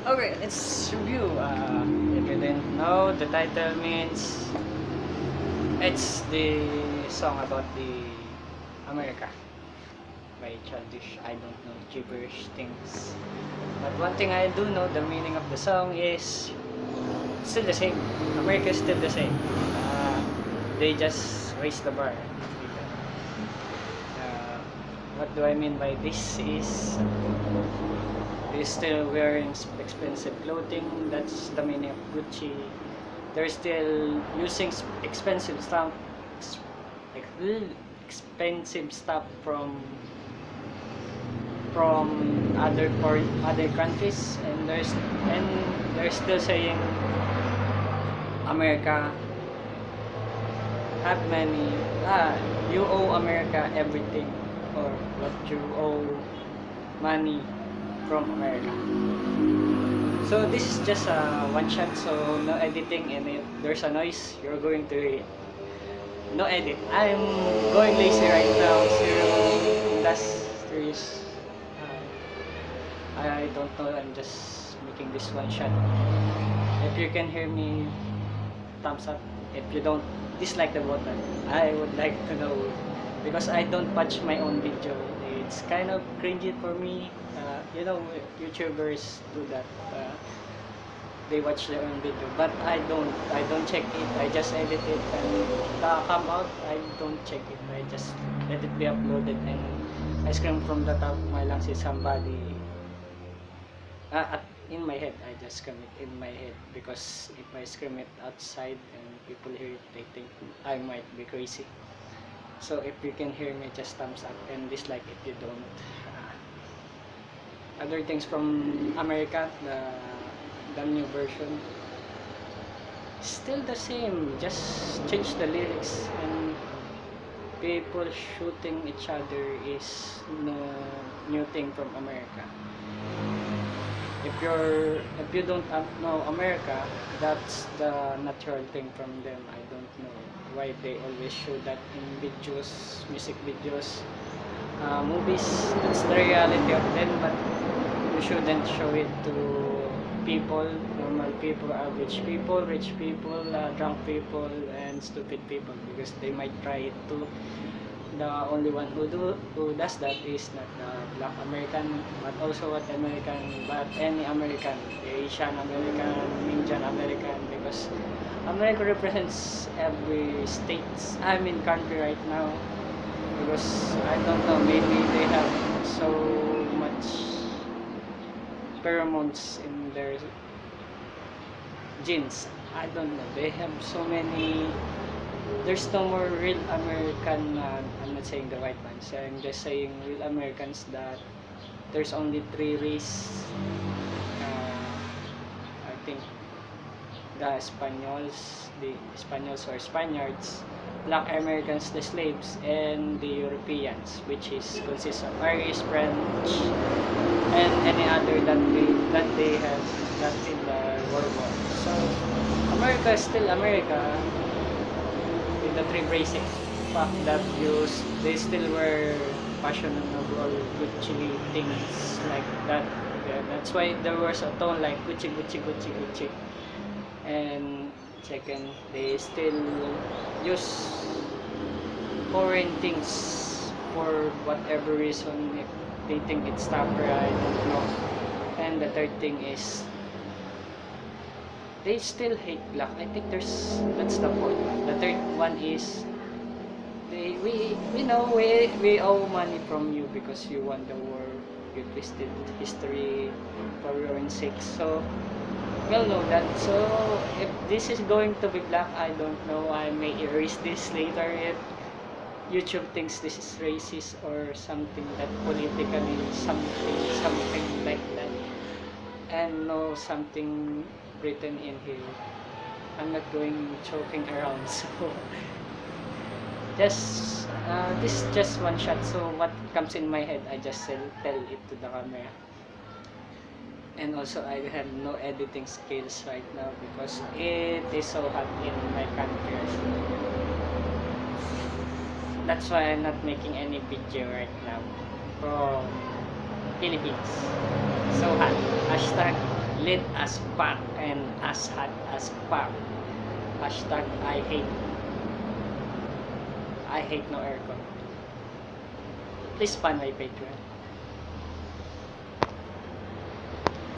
Okay, let's review. If you didn't know, the title means it's the song about the America by Childish. I don't know gibberish things, but one thing I do know, the meaning of the song is still the same. America is still the same. They just raise the bar. What do I mean by this is they're still wearing expensive clothing. That's the meaning of Gucci. They're still using expensive stuff, expensive stuff from other countries, and they're still saying America have many. You owe America everything, or what you owe money from America. So this is just a one shot, so no editing, and if there's a noise, you're going to hear it. No edit. I'm going lazy right now. Zero industries. I don't know. I'm just making this one shot. If you can hear me, thumbs up. If you don't, dislike the button. I would like to know, because I don't watch my own video. It's kind of cringy for me. You know, YouTubers do that. They watch their own video, but I don't check it. I just edit it, and come out, I don't check it. I just let it be uploaded, and I scream from the top of my lungs if somebody in my head. I just scream it in my head, because if I scream it outside and people hear it, they think I might be crazy. So if you can hear me, just thumbs up, and dislike if you don't. Other things from America, the new version, still the same, just change the lyrics, and people shooting each other is no new thing from America. If you don't know America, that's the natural thing from them. I don't know why they always show that in videos, music videos, movies. That's the reality of them, but you shouldn't show it to people, normal people, average people, rich people, drunk people, and stupid people, because they might try it too. The only one who does that is not the Black American, but also what American, but any American, Asian American, Indian American, because America represents every states. I mean country right now, because I don't know, maybe they have so much pheromones in their genes. I don't know. They have so many. There's no more real American. I'm not saying the white ones. I'm just saying real Americans, that there's only three race. I think the Spaniards or Spaniards, Black Americans, the slaves, and the Europeans, which is consists of Irish, French, and any other that they have that in the World War. So America is still America with the three races. Fact that they still wear fashionable Gucci things like that. Yeah, that's why there was a tone like Gucci, Gucci, Gucci, Gucci. And second, they still use foreign things for whatever reason, if they think it's tougher, I don't know. And the third thing is they still hate black. I think that's the fourth one. The third one is we know we owe money from you because you won the war, you twisted history for your own sake. So we'll know that. So if this is going to be black, I don't know. I may erase this later if YouTube thinks this is racist or something, that politically something like that, and no something written in here. I'm not going choking around, so just this is just one shot. So what comes in my head, I just tell it to the camera. And also I have no editing skills right now because it is so hot in my country. That's why I'm not making any video right now from Philippines. So hot. Hashtag lit as fuck and as hot as fuck. Hashtag I hate no aircon. Please find my Patreon.